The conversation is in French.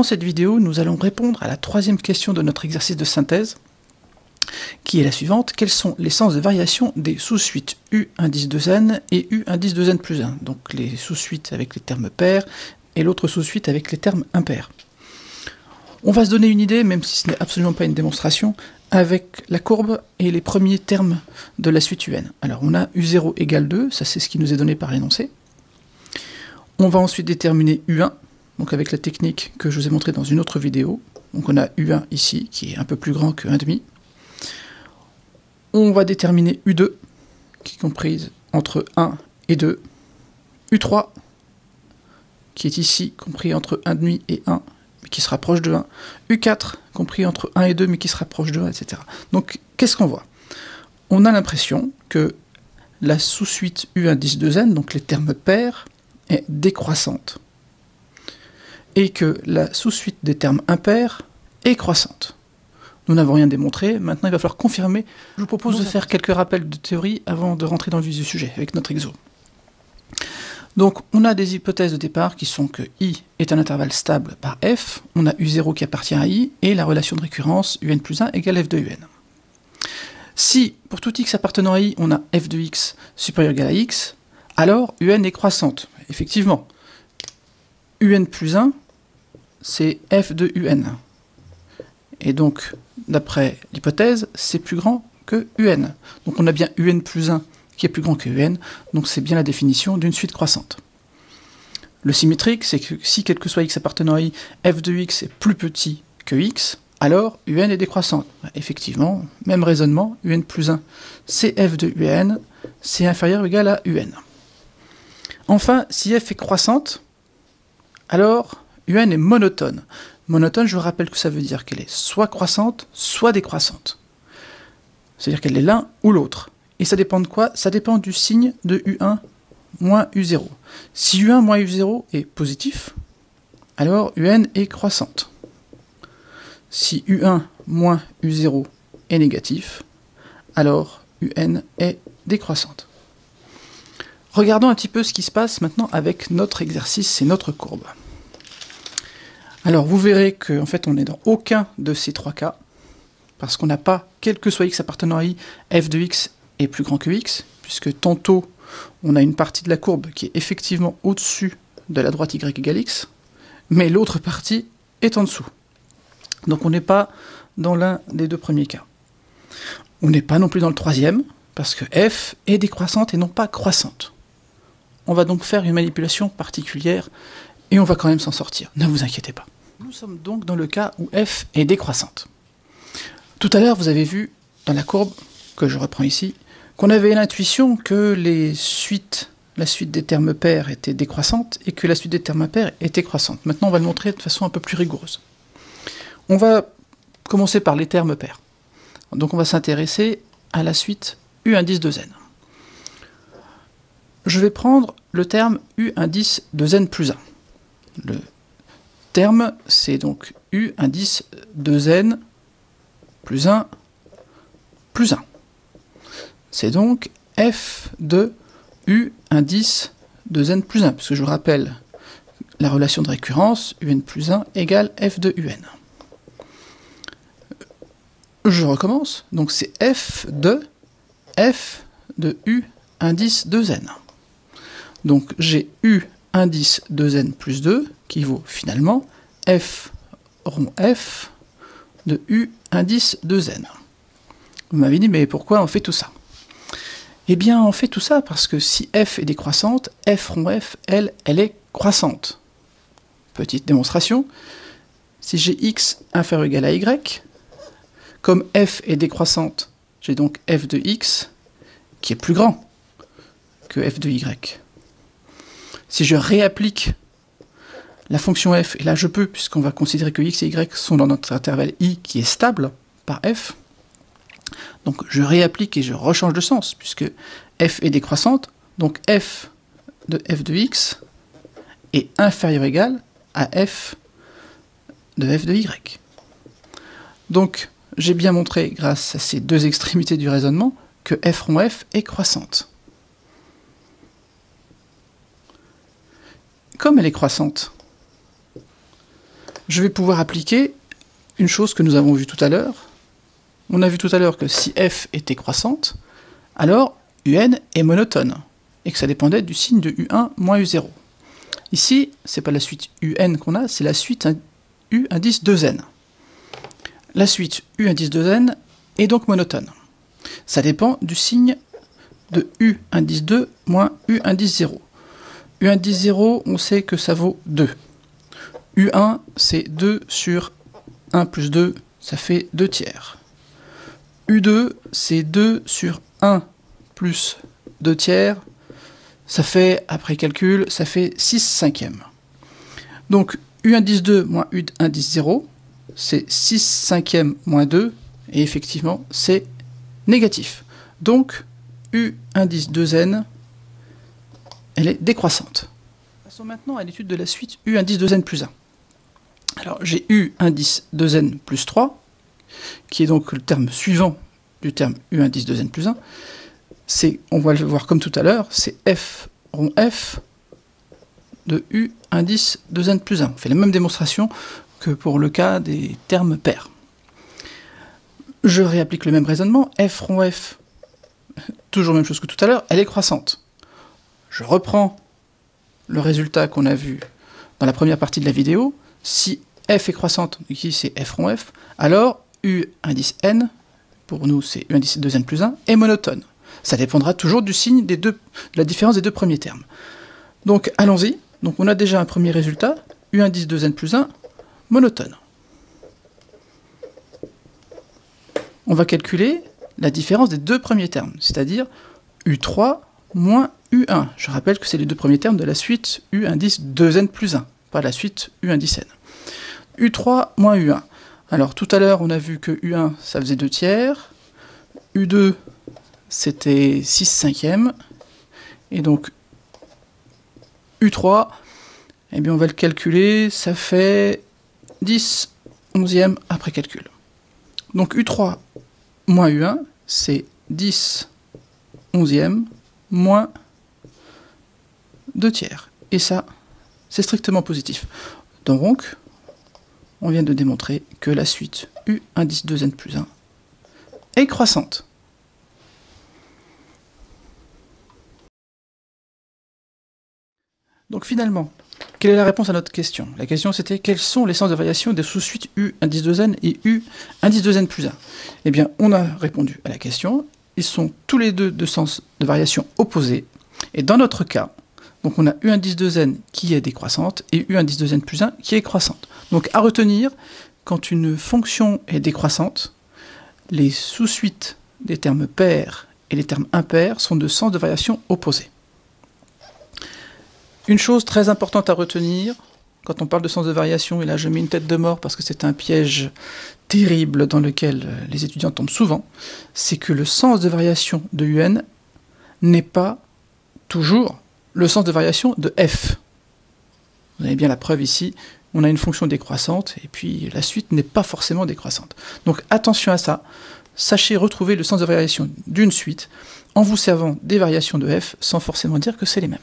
Dans cette vidéo, nous allons répondre à la troisième question de notre exercice de synthèse, qui est la suivante. Quels sont les sens de variation des sous-suites U indice 2n et U indice 2n plus 1, donc les sous-suites avec les termes pairs et l'autre sous-suite avec les termes impairs. On va se donner une idée, même si ce n'est absolument pas une démonstration, avec la courbe et les premiers termes de la suite UN. Alors on a U0 égale 2, ça c'est ce qui nous est donné par l'énoncé. On va ensuite déterminer U1, donc avec la technique que je vous ai montrée dans une autre vidéo. Donc on a U1 ici, qui est un peu plus grand que 1,5. On va déterminer U2, qui est comprise entre 1 et 2. U3, qui est ici, compris entre 1,5 et 1, mais qui se rapproche de 1. U4, compris entre 1 et 2, mais qui se rapproche de 1, etc. Donc, qu'est-ce qu'on voit? On a l'impression que la sous-suite U indice 2n, donc les termes pairs, est décroissante. Et que la sous-suite des termes impairs est croissante. Nous n'avons rien démontré, maintenant il va falloir confirmer. Je vous propose de faire quelques rappels de théorie avant de rentrer dans le vif du sujet, avec notre exo. Donc on a des hypothèses de départ qui sont que I est un intervalle stable par F, on a U0 qui appartient à I, et la relation de récurrence UN plus 1 égale F de UN. Si, pour tout x appartenant à I, on a F de x supérieur ou égal à x, alors UN est croissante. Effectivement, UN plus 1, c'est F de UN. Et donc, d'après l'hypothèse, c'est plus grand que UN. Donc on a bien UN plus 1 qui est plus grand que UN, donc c'est bien la définition d'une suite croissante. Le symétrique, c'est que si quel que soit x appartenant à I, f de x est plus petit que x, alors UN est décroissante. Effectivement, même raisonnement, UN plus 1, c'est f de UN, c'est inférieur ou égal à UN. Enfin, si f est croissante, alors UN est monotone. Monotone, je vous rappelle que ça veut dire qu'elle est soit croissante, soit décroissante. C'est-à-dire qu'elle est l'un ou l'autre. Et ça dépend de quoi? Ça dépend du signe de U1 moins U0. Si U1 moins U0 est positif, alors UN est croissante. Si U1 moins U0 est négatif, alors UN est décroissante. Regardons un petit peu ce qui se passe maintenant avec notre exercice et notre courbe. Alors vous verrez qu'en fait on n'est dans aucun de ces trois cas, parce qu'on n'a pas, quel que soit x appartenant à I, f de x est plus grand que x, puisque tantôt on a une partie de la courbe qui est effectivement au-dessus de la droite y égale x, mais l'autre partie est en dessous. Donc on n'est pas dans l'un des deux premiers cas. On n'est pas non plus dans le troisième, parce que f est décroissante et non pas croissante. On va donc faire une manipulation particulière, et on va quand même s'en sortir, ne vous inquiétez pas. Nous sommes donc dans le cas où f est décroissante. Tout à l'heure, vous avez vu dans la courbe, que je reprends ici, qu'on avait l'intuition que la suite des termes pairs était décroissante et que la suite des termes impairs était croissante. Maintenant, on va le montrer de façon un peu plus rigoureuse. On va commencer par les termes pairs. Donc on va s'intéresser à la suite U indice 2n. Je vais prendre le terme U indice 2n plus 1. Le terme, c'est donc U indice 2n plus 1 plus 1. C'est donc f de U indice 2n plus 1, parce que je vous rappelle la relation de récurrence, UN plus 1 égale f de UN. Je recommence, donc c'est f de U indice 2n. Donc j'ai U indice 2n plus 2 qui vaut finalement f rond f de U indice 2n. Vous m'avez dit, mais pourquoi on fait tout ça? Eh bien, on fait tout ça parce que si f est décroissante, f rond f, elle est croissante. Petite démonstration, si j'ai x inférieur ou égal à y, comme f est décroissante, j'ai donc f de x qui est plus grand que f de y. Si je réapplique la fonction f, et là je peux, puisqu'on va considérer que x et y sont dans notre intervalle i qui est stable par f, donc je réapplique et je rechange de sens, puisque f est décroissante, donc f de x est inférieur ou égal à f de y. Donc j'ai bien montré, grâce à ces deux extrémités du raisonnement, que f rond f est croissante. Comme elle est croissante, je vais pouvoir appliquer une chose que nous avons vue tout à l'heure. On a vu tout à l'heure que si f était croissante, alors un est monotone, et que ça dépendait du signe de u1 moins u0. Ici, c'est pas la suite un qu'on a, c'est la suite u indice 2n. La suite u indice 2n est donc monotone. Ça dépend du signe de u indice 2 moins u indice 0. u indice 0, on sait que ça vaut 2. u1, c'est 2 sur 1 plus 2, ça fait 2 tiers. u2, c'est 2 sur 1 plus 2 tiers, ça fait, après calcul, ça fait 6 cinquièmes. Donc, u indice 2 moins u indice 0, c'est 6 cinquièmes moins 2, et effectivement, c'est négatif. Donc, u indice 2n, elle est décroissante. Passons maintenant à l'étude de la suite u indice 2n plus 1. Alors, j'ai u indice 2n plus 3, qui est donc le terme suivant du terme u indice 2n plus 1. On va le voir comme tout à l'heure, c'est f rond f de u indice 2n plus 1. On fait la même démonstration que pour le cas des termes pairs. Je réapplique le même raisonnement, f rond f, toujours même chose que tout à l'heure, elle est croissante. Je reprends le résultat qu'on a vu dans la première partie de la vidéo. Si f est croissante, ici c'est f rond f, alors u indice n, pour nous c'est u indice 2n plus 1, est monotone. Ça dépendra toujours du signe de la différence des deux premiers termes. Donc allons-y. Donc on a déjà un premier résultat, u indice 2n plus 1, monotone. On va calculer la différence des deux premiers termes, c'est-à-dire u3 moins u1. Je rappelle que c'est les deux premiers termes de la suite u indice 2n plus 1, pas la suite u indice n. u3 moins u1. Alors tout à l'heure on a vu que u1 ça faisait 2 tiers, u2 c'était 6 cinquièmes, et donc u3, eh bien on va le calculer, ça fait 10 onzièmes après calcul. Donc u3 moins u1, c'est 10 onzièmes moins 2 tiers. Et ça, c'est strictement positif. Donc, on vient de démontrer que la suite u indice 2n plus 1 est croissante. Donc finalement, quelle est la réponse à notre question? La question c'était quels sont les sens de variation des sous-suites u indice 2n et u indice 2n plus 1? Eh bien, on a répondu à la question. Ils sont tous les deux de sens de variation opposés. Et dans notre cas, donc on a u indice 2n qui est décroissante et u indice 2n plus 1 qui est croissante. Donc à retenir, quand une fonction est décroissante, les sous-suites des termes pairs et les termes impairs sont de sens de variation opposés. Une chose très importante à retenir, quand on parle de sens de variation, et là je mets une tête de mort parce que c'est un piège terrible dans lequel les étudiants tombent souvent, c'est que le sens de variation de un n'est pas toujours le sens de variation de f. Vous avez bien la preuve ici, on a une fonction décroissante, et puis la suite n'est pas forcément décroissante. Donc attention à ça, sachez retrouver le sens de variation d'une suite en vous servant des variations de f sans forcément dire que c'est les mêmes.